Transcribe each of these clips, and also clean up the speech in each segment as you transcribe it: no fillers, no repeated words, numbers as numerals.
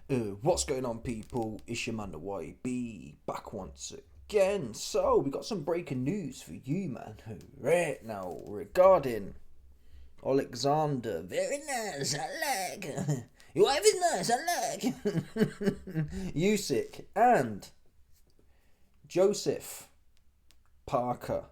What's going on, people? It's your man, the YB, back once again. So, we got some breaking news for you, man. Right now, regarding Oleksandr. Very nice, I like. Your wife is nice, I like. Usyk and Joseph Parker,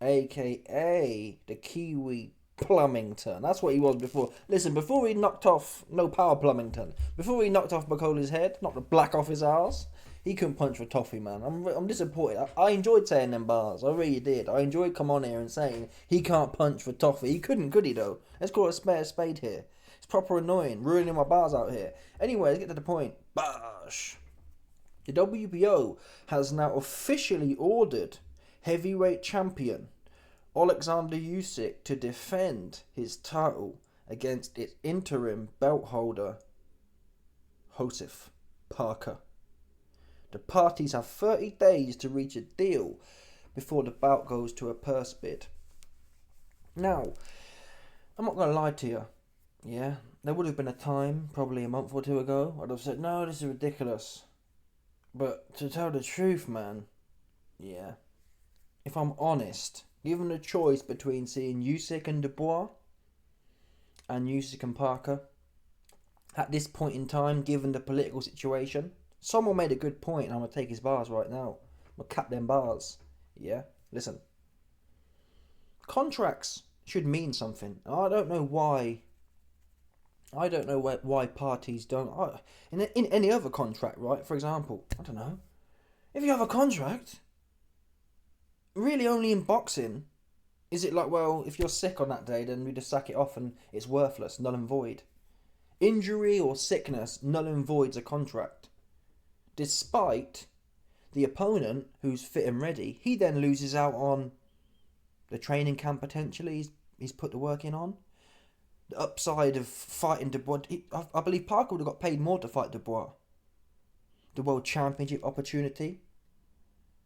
aka the Kiwi Plumbington. That's what he was before. Listen, before he knocked off, no power Plumbington, before he knocked off McCauley's head, knocked the black off his ass, he couldn't punch for toffee, man. I'm disappointed. I enjoyed saying them bars. I really did. I enjoyed coming on here and saying he can't punch for toffee. He couldn't, could he, though? Let's call it a spade here. It's proper annoying, ruining my bars out here. Anyway, let's get to the point. Bash. The WBO has now officially ordered heavyweight champion Oleksandr Usyk to defend his title against its interim belt holder, Joseph Parker. The parties have 30 days to reach a deal before the bout goes to a purse bid. Now, I'm not going to lie to you. Yeah, there would have been a time, probably a month or two ago, I'd have said, no, this is ridiculous. But to tell the truth, man, yeah, if I'm honest, given the choice between seeing Usyk and Dubois and Usyk and Parker, at this point in time, given the political situation, someone made a good point, and I'm going to take his bars right now. I'm going to cap them bars. Yeah? Listen. Contracts should mean something. I don't know why. I don't know why parties don't. In any other contract, right? For example, I don't know. If you have a contract, really only in boxing, is it like, well, if you're sick on that day, then we just sack it off and it's worthless, null and void. Injury or sickness null and voids a contract. Despite the opponent, who's fit and ready, he then loses out on the training camp potentially he's put the work in on. The upside of fighting Dubois. I believe Parker would have got paid more to fight Dubois. The World Championship opportunity.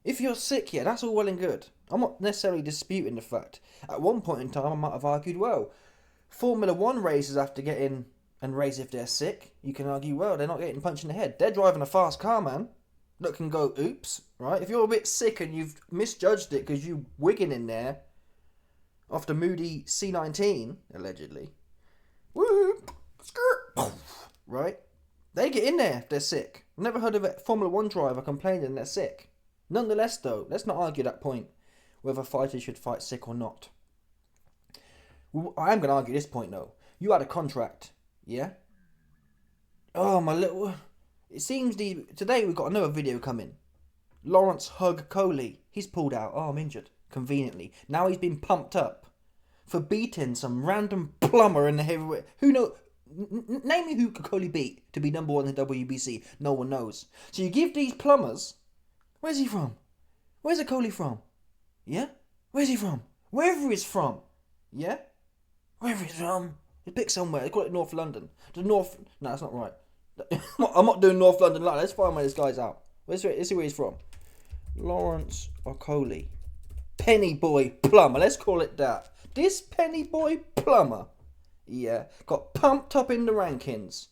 If you're sick, yeah, that's all well and good. I'm not necessarily disputing the fact. At one point in time, I might have argued, well, Formula 1 racers have to get in and race if they're sick. You can argue, well, they're not getting punched in the head. They're driving a fast car, man, that can go oops, right? If you're a bit sick and you've misjudged it because you wigging in there off the Moody C19, allegedly, whoop, skirt, right? They get in there if they're sick. I've never heard of a Formula 1 driver complaining they're sick. Nonetheless, though, let's not argue that point, whether fighters should fight sick or not. I am going to argue this point, though. You had a contract, yeah? Oh, my little... It seems today we've got another video coming. Lawrence Hug Coley. He's pulled out. Oh, I'm injured. Conveniently. Now he's been pumped up for beating some random plumber in the heavyweight. Who knows? Name me who Coley beat to be number one in the WBC. No one knows. So you give these plumbers... Where's he from? Where's the Coley from? Yeah? Where's he from? Wherever he's from. Yeah? Wherever he's from. He pick somewhere. They call it North London. The North... No, that's not right. I'm not doing North London like that. Let's find where this guy's out. Let's see where he's from. Lawrence Coley. Penny Boy Plumber. Let's call it that. This Penny Boy Plumber, yeah, got pumped up in the rankings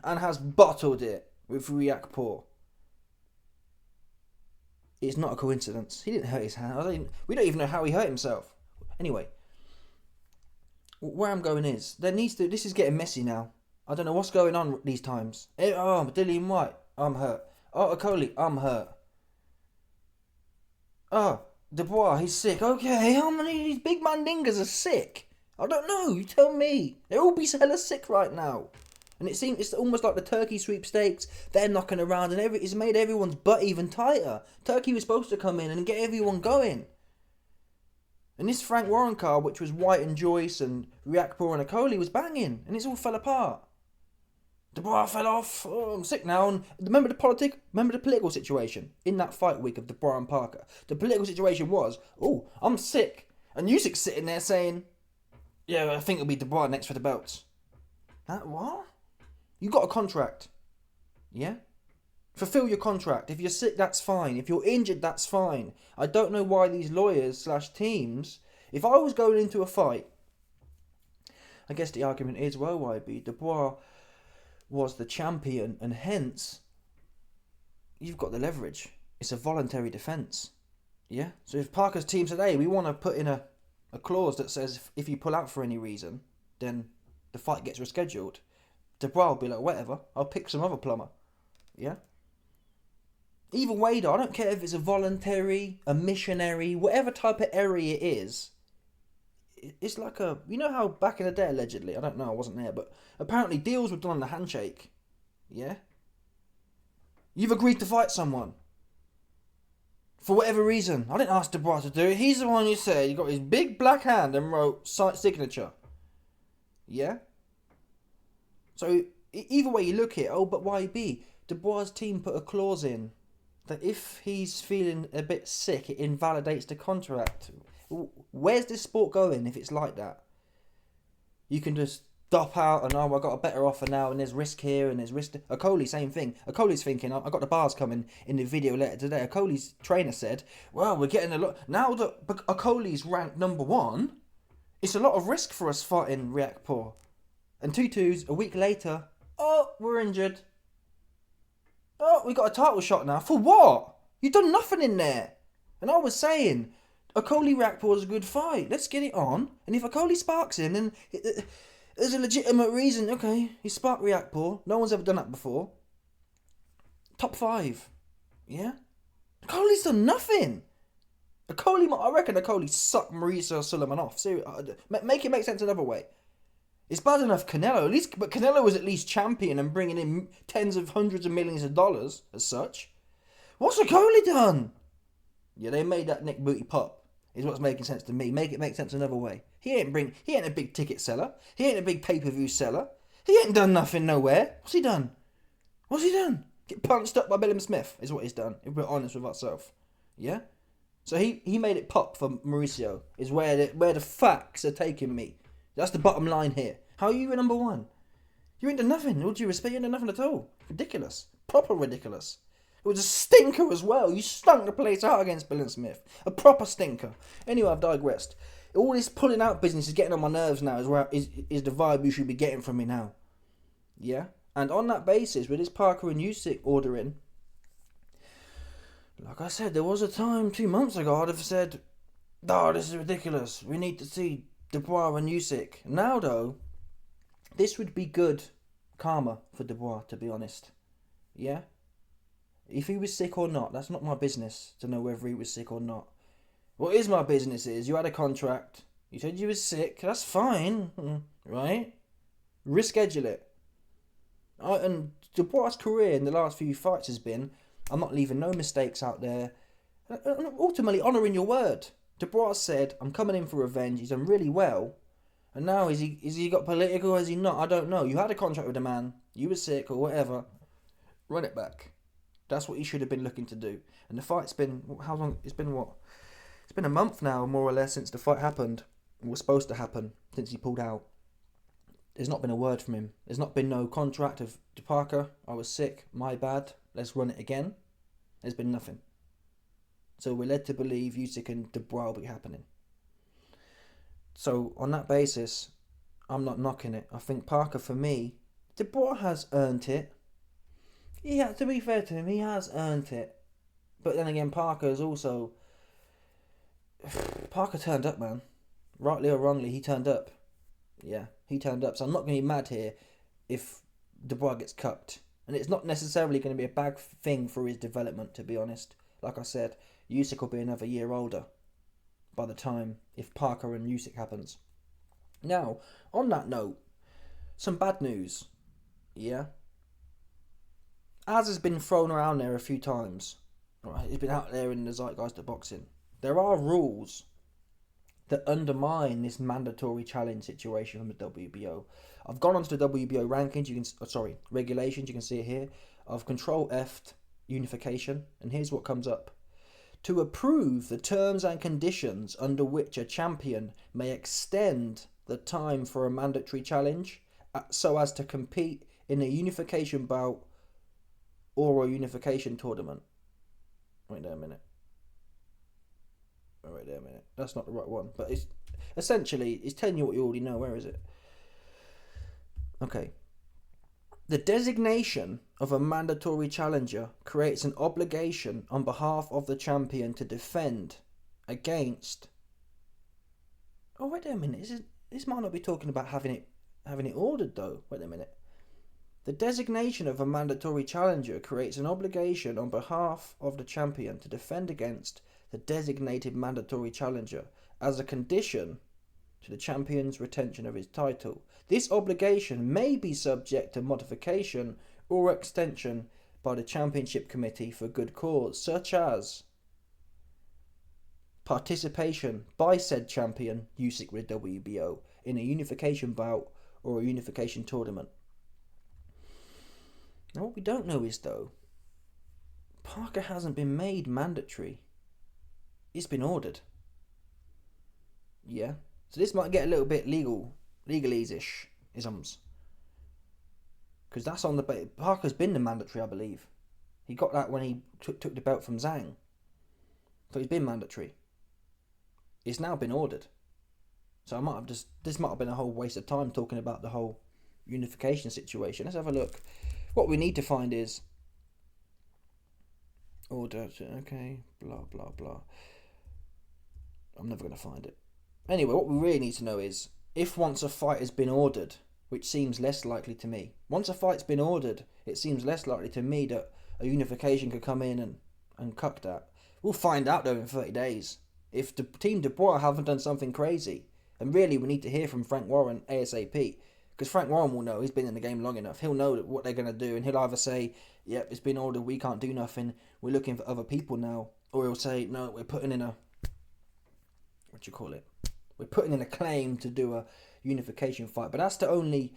and has bottled it with Riakpur. It's not a coincidence. He didn't hurt his hand. We don't even know how he hurt himself. Anyway, where I'm going is, this is getting messy now. I don't know what's going on these times. Oh, Dillian White, I'm hurt. Oh, Coley, I'm hurt. Oh, Dubois, he's sick. Okay, how many of these big mandingas are sick? I don't know, you tell me. They're all be hella sick right now. And it seems it's almost like the Turkey sweepstakes. They're knocking around and it's made everyone's butt even tighter. Turkey was supposed to come in and get everyone going. And this Frank Warren card, which was White and Joyce and Riakpur and Akoli, was banging. And it's all fell apart. Dubois fell off. Oh, I'm sick now. And remember the political situation in that fight week of Dubois and Parker. The political situation was, oh, I'm sick. And Usyk's sitting there saying, yeah, I think it'll be Dubois next for the belts. What? You got a contract. Yeah? Fulfill your contract. If you're sick, that's fine. If you're injured, that's fine. I don't know why these lawyers / teams, if I was going into a fight, I guess the argument is, well, YB, Dubois was the champion, and hence you've got the leverage. It's a voluntary defence. Yeah? So if Parker's team said, hey, we want to put in a clause that says if you pull out for any reason, then the fight gets rescheduled, Dubois will be like, whatever, I'll pick some other plumber. Yeah? Either way though, I don't care if it's a voluntary, a missionary, whatever type of error it is. It's like a, you know how back in the day allegedly, I don't know, I wasn't there, but apparently deals were done on the handshake. Yeah? You've agreed to fight someone. For whatever reason. I didn't ask Dubois to do it. He's the one who said he got his big black hand and wrote signature. Yeah? So, either way you look at it, but YB, Dubois' team put a clause in that if he's feeling a bit sick, it invalidates the contract. Where's this sport going if it's like that? You can just stop out and, I got a better offer now and there's risk here and there's risk. Okoli, same thing. Okoli's thinking, I got the bars coming in the video later today. Okoli's trainer said, well, we're getting a lot. Now that Okoli's ranked number 1, it's a lot of risk for us fighting Riakporhe. And Tutu's, a week later, oh, we're injured. Oh, we got a title shot now. For what? You've done nothing in there. And I was saying, Okoli Riakporhe is a good fight. Let's get it on. And if Okoli sparks him, then there's a legitimate reason. Okay, he sparked Riakporhe. No one's ever done that before. Top 5. Yeah? Okoli's done nothing. I reckon Okoli sucked Mauricio Sulaiman off. Seriously, make it make sense another way. It's bad enough Canelo, but Canelo was at least champion and bringing in tens of hundreds of millions of dollars as such. What's Okoli done? Yeah, they made that Nick Booty pop. Is what's making sense to me. Make it make sense another way. He ain't a big ticket seller. He ain't a big pay-per-view seller. He ain't done nothing nowhere. What's he done? Get punched up by Billy Smith is what he's done, if we're honest with ourselves. Yeah? So he made it pop for Mauricio, is where the facts are taking me. That's the bottom line here. How are you at number 1? You ain't done nothing. All due respect, you ain't done nothing at all. Ridiculous. Proper ridiculous. It was a stinker as well. You stunk the place out against Billy Smith. A proper stinker. Anyway, I've digressed. All this pulling out business is getting on my nerves now is the vibe you should be getting from me now. Yeah? And on that basis, with this Parker and Usyk ordering, like I said, there was a time 2 months ago I'd have said, oh, this is ridiculous. We need to see Dubois and Usyk. Now, though, this would be good karma for Dubois, to be honest. Yeah? If he was sick or not, that's not my business to know whether he was sick or not. What is my business is, you had a contract, you said you was sick, that's fine, right? Reschedule it. And Dubois' career in the last few fights has been, I'm not leaving no mistakes out there, and ultimately honouring your word. Dubois said, I'm coming in for revenge, he's done really well, and now is he got political or is he not? I don't know. You had a contract with the man, you were sick or whatever, run it back. That's what he should have been looking to do. And the fight's been, how long? It's been what? It's been a month now, more or less, since the fight happened. It was supposed to happen, since he pulled out. There's not been a word from him. There's not been no contract of Parker. I was sick, my bad. Let's run it again. There's been nothing. So we're led to believe Usyk and Dubois will be happening. So on that basis, I'm not knocking it. I think Parker, for me, Dubois has earned it. Yeah, to be fair to him, he has earned it. But then again, Parker turned up, man. Rightly or wrongly, he turned up. Yeah, he turned up. So I'm not going to be mad here if Dubois gets cupped. And it's not necessarily going to be a bad thing for his development, to be honest. Like I said, Usyk will be another year older by the time if Parker and Usyk happens. Now, on that note, some bad news. Yeah? As has been thrown around there a few times, right, it's been out there in the zeitgeist of boxing, there are rules that undermine this mandatory challenge situation from the WBO. I've gone onto the WBO rankings, regulations, you can see it here. I've Control F'd unification, and here's what comes up. To approve the terms and conditions under which a champion may extend the time for a mandatory challenge so as to compete in a unification bout or a unification tournament. Wait there a minute. That's not the right one. But it's essentially, it's telling you what you already know. Where is it? Okay. The designation of a mandatory challenger creates an obligation on behalf of the champion to defend against. Oh, wait a minute. This might not be talking about having it ordered though. Wait a minute. The designation of a mandatory challenger creates an obligation on behalf of the champion to defend against the designated mandatory challenger as a condition to the champion's retention of his title. This obligation may be subject to modification or extension by the championship committee for good cause, such as participation by said champion, Usyk with WBO, in a unification bout or a unification tournament. Now what we don't know is though, Parker hasn't been made mandatory. It's been ordered. Yeah. So this might get a little bit legalese-ish isms. Because that's on the... Parker's been the mandatory, I believe. He got that when he took the belt from Zhang. So he's been mandatory. It's now been ordered. So this might have been a whole waste of time talking about the whole unification situation. Let's have a look. What we need to find is... Order, okay, blah, blah, blah. I'm never going to find it. Anyway, what we really need to know is, if once a fight has been ordered, which seems less likely to me, once a fight's been ordered, it seems less likely to me that a unification could come in and cuck that. We'll find out though in 30 days. If the Team Dubois haven't done something crazy, and really we need to hear from Frank Warren ASAP, because Frank Warren will know, he's been in the game long enough, he'll know what they're going to do, and he'll either say, yep, it's been ordered, we can't do nothing, we're looking for other people now, or he'll say, no, we're putting in we're putting in a claim to do a unification fight. But that's the only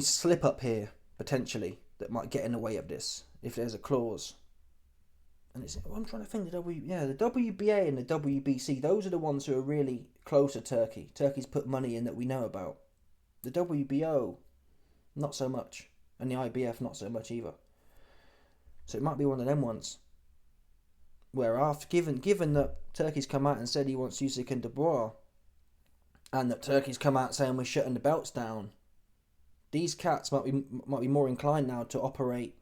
slip up here, potentially, that might get in the way of this, if there's a clause. And I'm trying to think, the WBA and the WBC, those are the ones who are really close to Turkey. Turkey's put money in that we know about. The WBO, not so much. And the IBF, not so much either. So it might be one of them ones. Where after, given that Turkey's come out and said he wants Usyk and Dubois, and that Turkey's come out saying we're shutting the belts down, these cats might be more inclined now to operate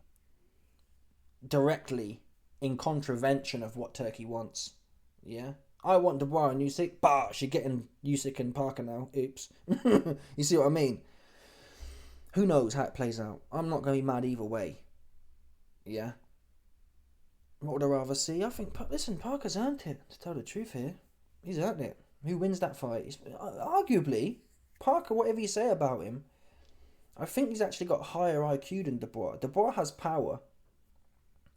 directly in contravention of what Turkey wants. Yeah? I want Dubois and Usyk, you're getting Usyk and Parker now. Oops. You see what I mean? Who knows how it plays out? I'm not going to be mad either way. Yeah? What would I rather see? I think, listen, Parker's earned it, to tell the truth here. He's earned it. Who wins that fight? Arguably, Parker, whatever you say about him, I think he's actually got higher IQ than Dubois. Dubois has power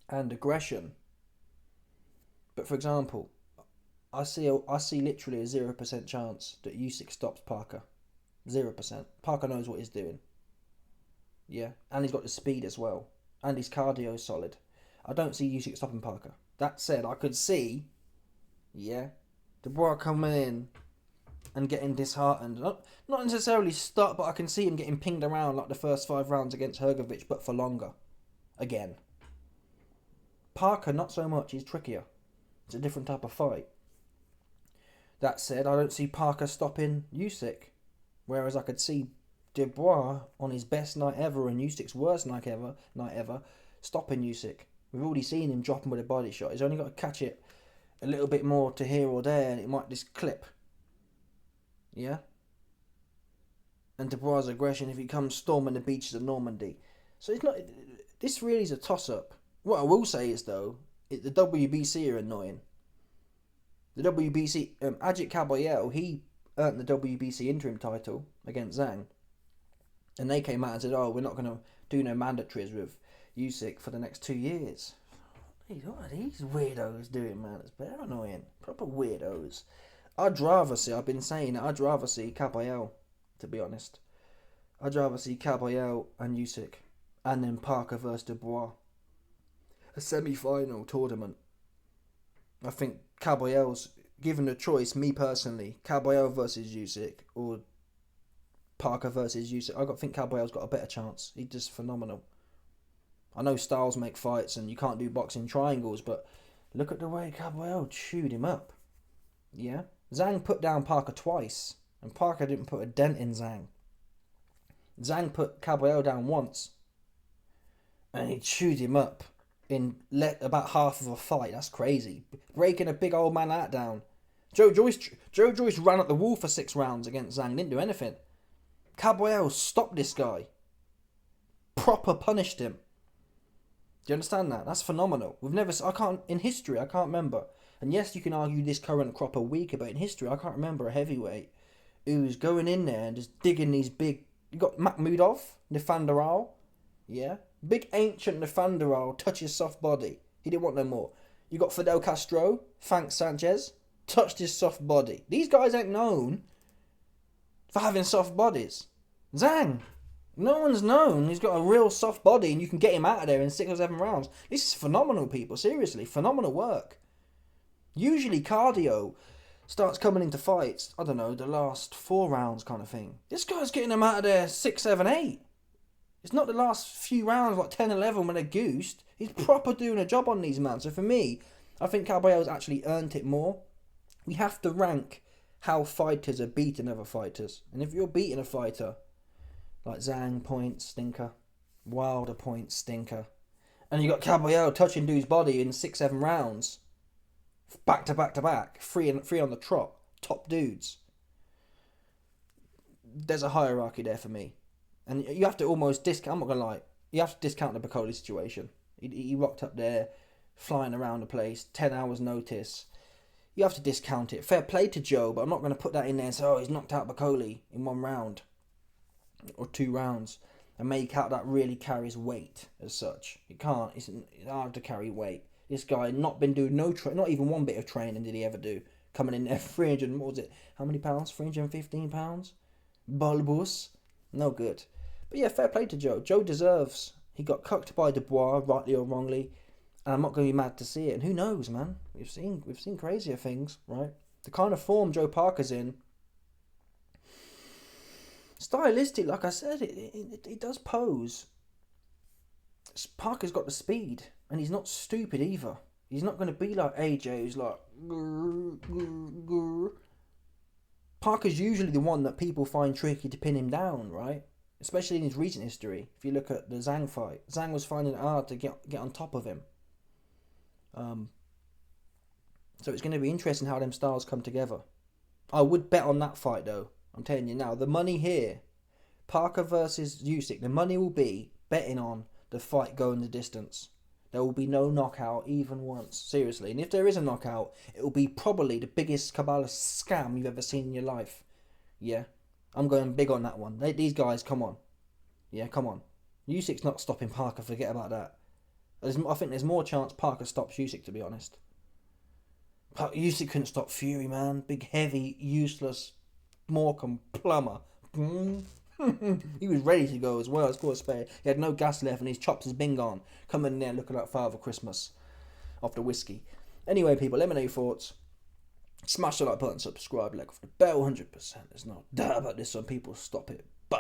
and aggression. But for example, I see literally a 0% chance that Usyk stops Parker. 0%. Parker knows what he's doing. Yeah, and he's got the speed as well. And his cardio is solid. I don't see Usyk stopping Parker. That said, I could see, Dubois coming in and getting disheartened. Not necessarily stop, but I can see him getting pinged around like the first 5 rounds against Hrgovic, but for longer. Again. Parker, not so much. He's trickier. It's a different type of fight. That said, I don't see Parker stopping Usyk. Whereas I could see Dubois on his best night ever and Usyk's worst night ever stopping Usyk. We've already seen him drop him with a body shot. He's only got to catch it a little bit more to here or there and it might just clip. Yeah? And Dubois' aggression if he comes storming the beaches of Normandy. So it's not... This really is a toss-up. What I will say is, though, the WBC are annoying. The WBC... Ajit Kabayel, he earned the WBC interim title against Zhang. And they came out and said, we're not going to do no mandatories with Usyk for the next 2 years. What are these weirdos doing, man? It's very annoying. Proper weirdos. I'd rather see Kabayel, to be honest. I'd rather see Kabayel and Usyk, and then Parker versus Dubois. A semi-final tournament. I think Kabayel's, given the choice, me personally, Kabayel versus Usyk, or Parker versus Usyk, I think Kabayel's got a better chance. He's just phenomenal. I know styles make fights and you can't do boxing triangles, but look at the way Kabayel chewed him up. Yeah? Zhang put down Parker twice, and Parker didn't put a dent in Zhang. Zhang put Caballero down once, and he chewed him up in about half of a fight. That's crazy. Breaking a big old man that down. Joe Joyce ran up the wall for 6 rounds against Zhang. Didn't do anything. Caballero stopped this guy. Proper punished him. Do you understand that? That's phenomenal. In history, I can't remember. And yes, you can argue this current crop are weaker, but in history, I can't remember a heavyweight who's going in there and just digging these big. You got Makhmudov, Nifandral, yeah, big ancient Nifandral touches soft body. He didn't want no more. You got Fidel Castro, Frank Sanchez, touched his soft body. These guys ain't known for having soft bodies. Zhang, no one's known he's got a real soft body, and you can get him out of there in 6 or 7 rounds. This is phenomenal, people. Seriously, phenomenal work. Usually cardio starts coming into fights, I don't know, the last 4 rounds kind of thing. This guy's getting them out of there 6, 7, 8. It's not the last few rounds, like 10, 11 when they're goosed. He's proper doing a job on these man. So for me, I think Caballero's actually earned it more. We have to rank how fighters are beating other fighters. And if you're beating a fighter, like Zhang, point, stinker. Wilder, point, stinker. And you got Caballero touching dude's body in 6, 7 rounds. Back to back to back. Three on the trot. Top dudes. There's a hierarchy there for me. And you have to almost discount, I'm not going to lie, you have to discount the Piccoli situation. He rocked up there, flying around the place, 10 hours notice. You have to discount it. Fair play to Joe, but I'm not going to put that in there and say, oh, he's knocked out Piccoli in 1 round. Or 2 rounds. And make out that really carries weight as such. It can't. It's hard to carry weight. This guy not been doing not even 1 bit of training did he ever do. Coming in there 300, what was it? How many pounds? 315 pounds? Bulbous. No good. But yeah, fair play to Joe. Joe deserves. He got cucked by Dubois, rightly or wrongly. And I'm not going to be mad to see it. And who knows, man? We've seen crazier things, right? The kind of form Joe Parker's in. Stylistic, like I said, it does pose. Parker's got the speed. And he's not stupid either. He's not going to be like AJ, who's like... Grr, grr, grr. Parker's usually the one that people find tricky to pin him down, right? Especially in his recent history. If you look at the Zhang fight, Zhang was finding it hard to get on top of him. So it's going to be interesting how them styles come together. I would bet on that fight though. I'm telling you now, the money here, Parker versus Usyk, the money will be betting on the fight going the distance. There will be no knockout even once. Seriously. And if there is a knockout, it will be probably the biggest Kabbalah scam you've ever seen in your life. Yeah. I'm going big on that one. These guys, come on. Yeah, come on. Usyk's not stopping Parker. Forget about that. I think there's more chance Parker stops Usyk, to be honest. Usyk couldn't stop Fury, man. Big, heavy, useless Morecambe plumber. He was ready to go as well. Score a spade. He had no gas left and his chops has been gone. Coming in there looking like Father Christmas off the whiskey. Anyway, people, let me know your thoughts. Smash the like button, subscribe, like off the bell, 100%. There's no doubt about this one. People stop it. Boom.